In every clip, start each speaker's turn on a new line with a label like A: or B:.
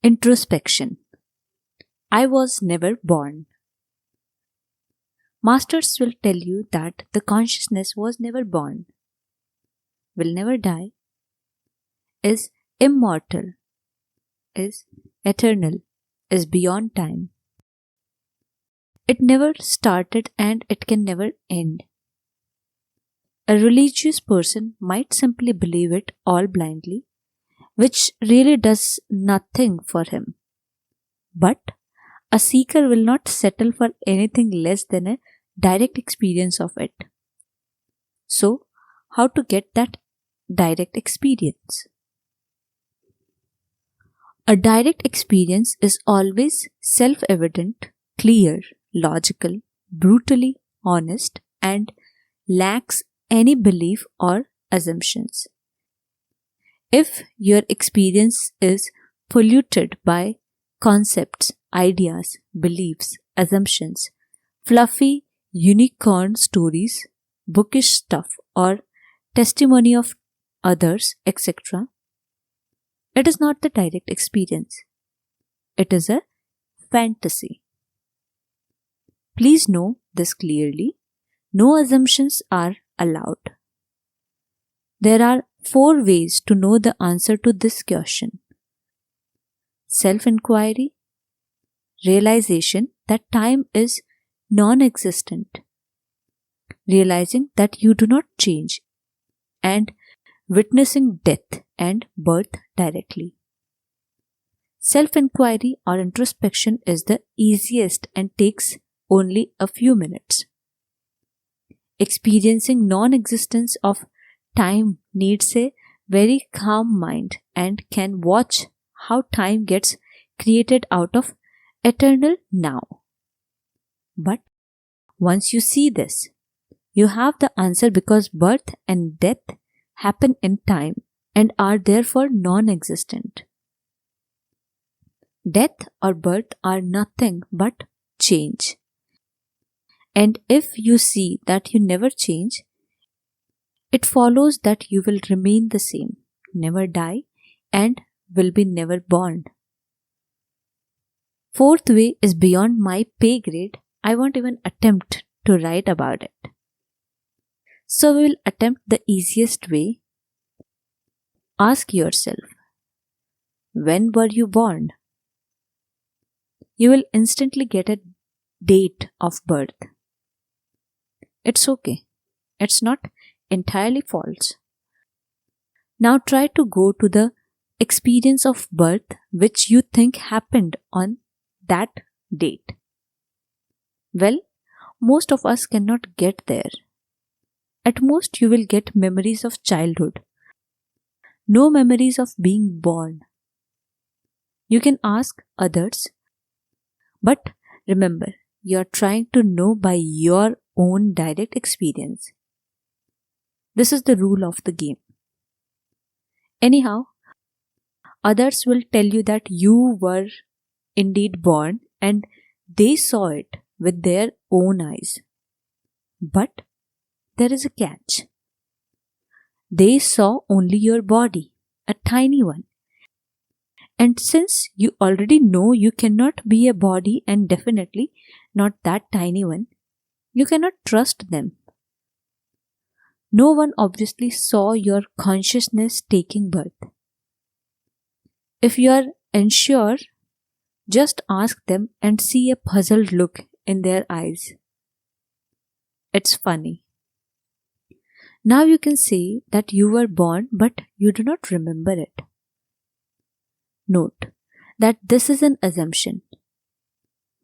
A: Introspection. I was never born. Masters will tell you that the consciousness was never born, will never die, is immortal, is eternal, is beyond time. It never started and it can never end. A religious person might simply believe it all blindly, which really does nothing for him. But a seeker will not settle for anything less than a direct experience of it. So, how to get that direct experience? A direct experience is always self-evident, clear, logical, brutally honest, and lacks any belief or assumptions. If your experience is polluted by concepts, ideas, beliefs, assumptions, fluffy unicorn stories, bookish stuff, or testimony of others, etc., it is not the direct experience. It is a fantasy. Please know this clearly. No assumptions are allowed. There are 4 ways to know the answer to this question: self-inquiry, realization that time is non-existent, realizing that you do not change, and witnessing death and birth directly. Self-inquiry or introspection is the easiest and takes only a few minutes. Experiencing non-existence of time needs a very calm mind and can watch how time gets created out of eternal now. But once you see this, you have the answer, because birth and death happen in time and are therefore non-existent. Death or birth are nothing but change. And if you see that you never change, it follows that you will remain the same, never die, and will be never born. 4th way is beyond my pay grade. I won't even attempt to write about it. So we will attempt the easiest way. Ask yourself, when were you born? You will instantly get a date of birth. It's okay. It's not entirely false. Now try to go to the experience of birth which you think happened on that date. Well, most of us cannot get there. At most, you will get memories of childhood. No memories of being born. You can ask others, but remember, you are trying to know by your own direct experience. This is the rule of the game. Anyhow, others will tell you that you were indeed born and they saw it with their own eyes. But there is a catch. They saw only your body, a tiny one. And since you already know you cannot be a body and definitely not that tiny one, you cannot trust them. No one obviously saw your consciousness taking birth. If you are unsure, just ask them and see a puzzled look in their eyes. It's funny. Now you can say that you were born but you do not remember it. Note that this is an assumption.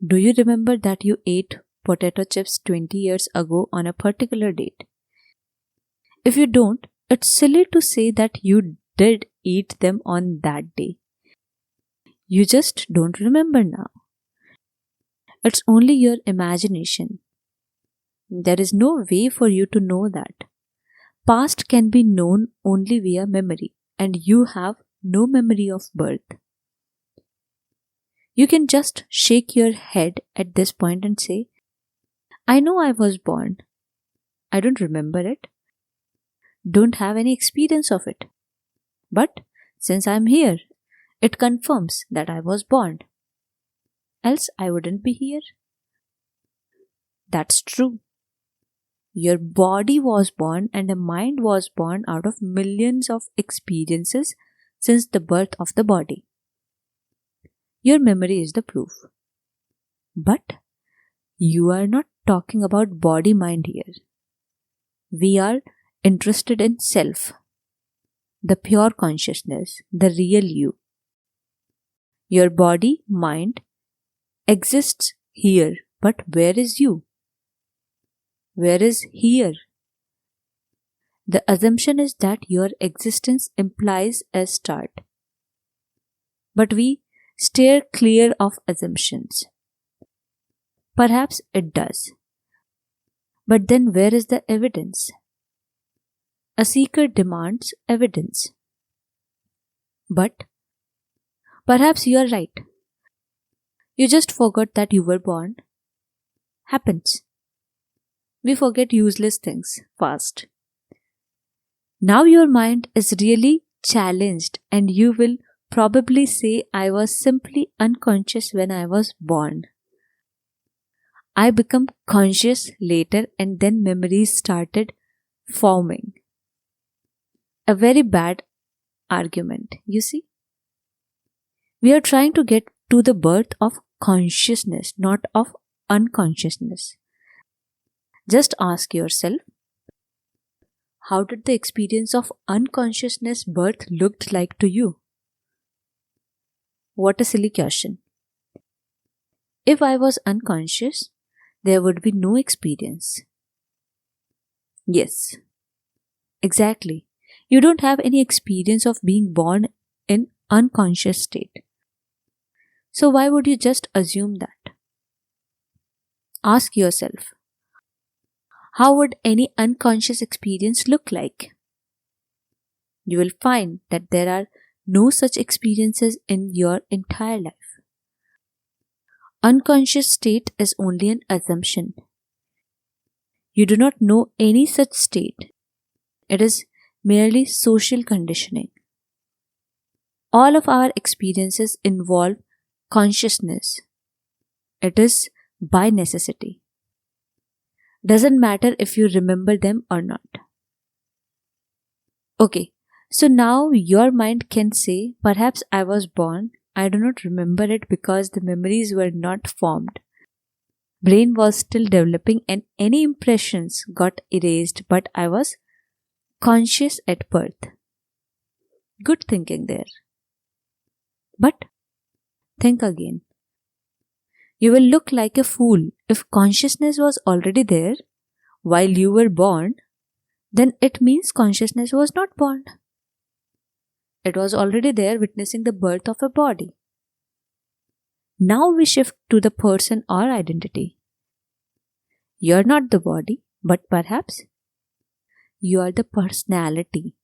A: Do you remember that you ate potato chips 20 years ago on a particular date? If you don't, it's silly to say that you did eat them on that day. You just don't remember now. It's only your imagination. There is no way for you to know that. Past can be known only via memory, and you have no memory of birth. You can just shake your head at this point and say, I know I was born. I don't remember it. Don't have any experience of it. But since I'm here, It confirms that I was born, else I wouldn't be here. That's true. Your body was born and a mind was born out of millions of experiences since the birth of the body. Your memory is the proof. But you are not talking about body mind here. We are interested in self, the pure consciousness, the real you. Your body, mind, exists here, but where is you? Where is here? The assumption is that your existence implies a start. But we steer clear of assumptions. Perhaps it does. But then where is the evidence? A seeker demands evidence. But perhaps you are right. You just forgot that you were born. Happens. We forget useless things fast. Now your mind is really challenged and you will probably say, I was simply unconscious when I was born. I become conscious later and then memories started forming. A very bad argument, you see. We are trying to get to the birth of consciousness, not of unconsciousness. Just ask yourself, how did the experience of unconsciousness birth looked like to you? What a silly question. If I was unconscious, there would be no experience. Yes, exactly. You don't have any experience of being born in unconscious state. So why would you just assume that? Ask yourself, how would any unconscious experience look like? You will find that there are no such experiences in your entire life. Unconscious state is only an assumption. You do not know any such state. It is merely social conditioning. All of our experiences involve consciousness. It is by necessity. Doesn't matter if you remember them or not. Okay, so now your mind can say, perhaps I was born, I do not remember it because the memories were not formed. Brain was still developing and any impressions got erased, but I was conscious at birth. Good thinking there. But think again. You will look like a fool if consciousness was already there while you were born, then it means consciousness was not born. It was already there witnessing the birth of a body. Now we shift to the person or identity. You are not the body, but perhaps you are the personality.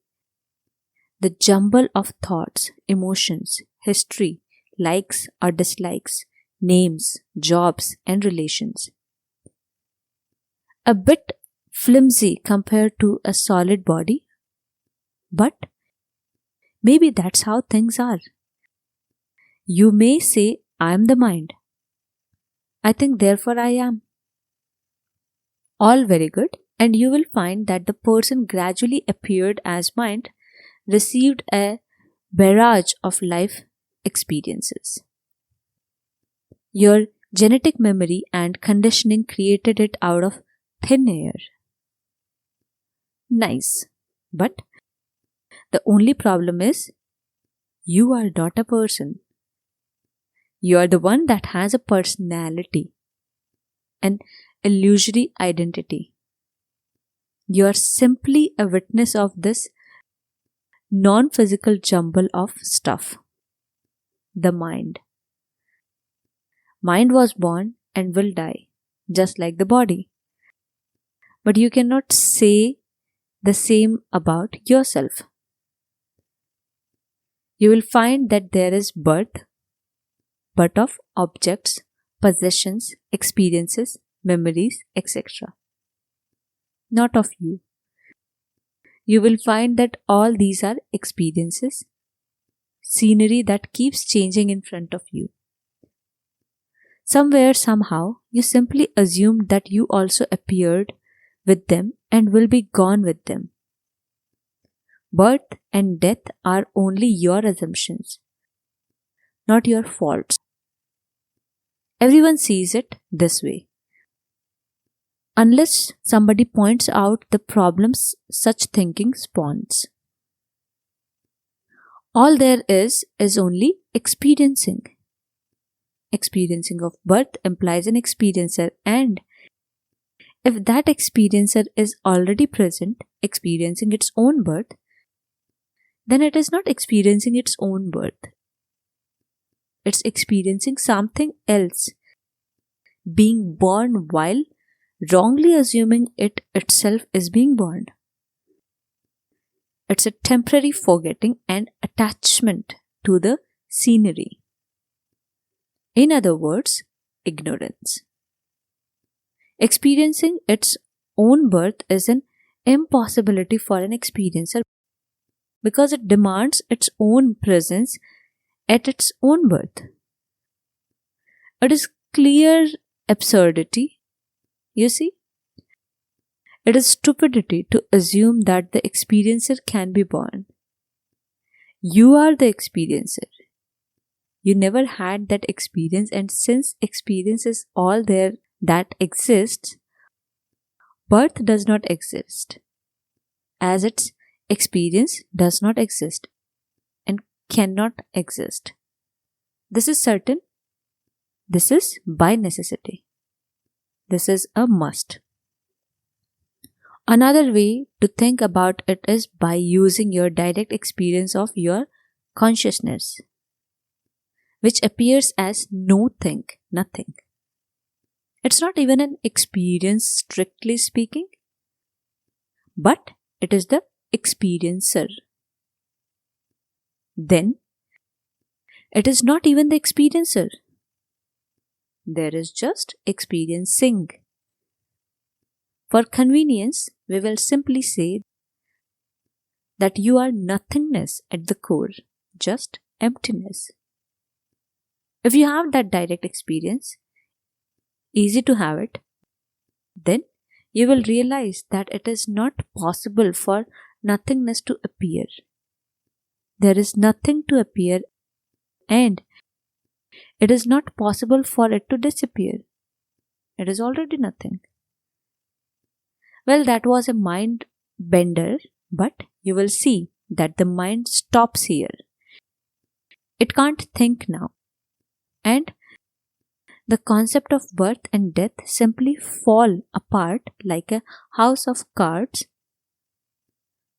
A: The jumble of thoughts, emotions, history, likes or dislikes, names, jobs, and relations. A bit flimsy compared to a solid body, but maybe that's how things are. You may say, I am the mind. I think therefore I am. All very good, and you will find that the person gradually appeared as mind, received a barrage of life experiences. Your genetic memory and conditioning created it out of thin air. Nice, but the only problem is you are not a person. You are the one that has a personality, an illusory identity. You are simply a witness of this non-physical jumble of stuff. The mind. Mind was born and will die, just like the body. But you cannot say the same about yourself. You will find that there is birth, but of objects, possessions, experiences, memories, etc. Not of you. You will find that all these are experiences, scenery that keeps changing in front of you. Somewhere, somehow, you simply assumed that you also appeared with them and will be gone with them. Birth and death are only your assumptions, not your faults. Everyone sees it this way. Unless somebody points out the problems such thinking spawns. All there is only experiencing. Experiencing of birth implies an experiencer, and if that experiencer is already present, experiencing its own birth, then it is not experiencing its own birth. It's experiencing something else, being born while wrongly assuming it itself is being born. It's a temporary forgetting and attachment to the scenery. In other words, ignorance. Experiencing its own birth is an impossibility for an experiencer because it demands its own presence at its own birth. It is clear absurdity, you see. It is stupidity to assume that the experiencer can be born. You are the experiencer. You never had that experience, and since experience is all there that exists, birth does not exist, as its experience does not exist and cannot exist. This is certain. This is by necessity. This is a must. Another way to think about it is by using your direct experience of your consciousness, which appears as nothing. It's not even an experience strictly speaking, but it is the experiencer. Then, it is not even the experiencer. There is just experiencing. For convenience, we will simply say that you are nothingness at the core, just emptiness. If you have that direct experience, easy to have it, then you will realize that it is not possible for nothingness to appear. There is nothing to appear, and it is not possible for it to disappear. It is already nothing. Well, that was a mind bender, but you will see that the mind stops here. It can't think now. And the concept of birth and death simply fall apart like a house of cards.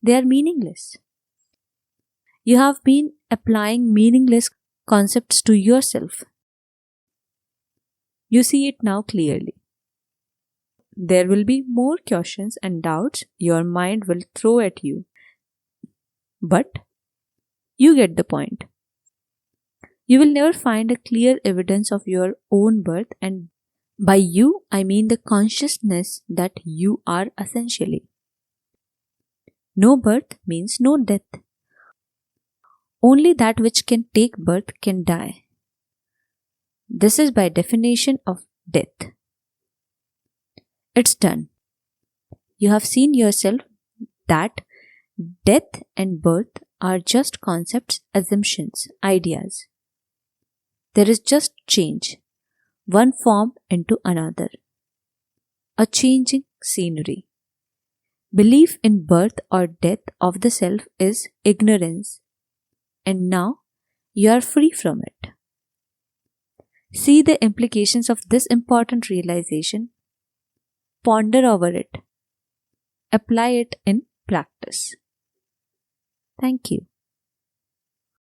A: They are meaningless. You have been applying meaningless concepts to yourself. You see it now clearly. There will be more questions and doubts your mind will throw at you. But you get the point. You will never find a clear evidence of your own birth, and by you, I mean the consciousness that you are essentially. No birth means no death. Only that which can take birth can die. This is by definition of death. It's done. You have seen yourself that death and birth are just concepts, assumptions, ideas. There is just change, one form into another. A changing scenery. Belief in birth or death of the self is ignorance, and now you are free from it. See the implications of this important realization. Ponder over it. Apply it in practice. Thank you.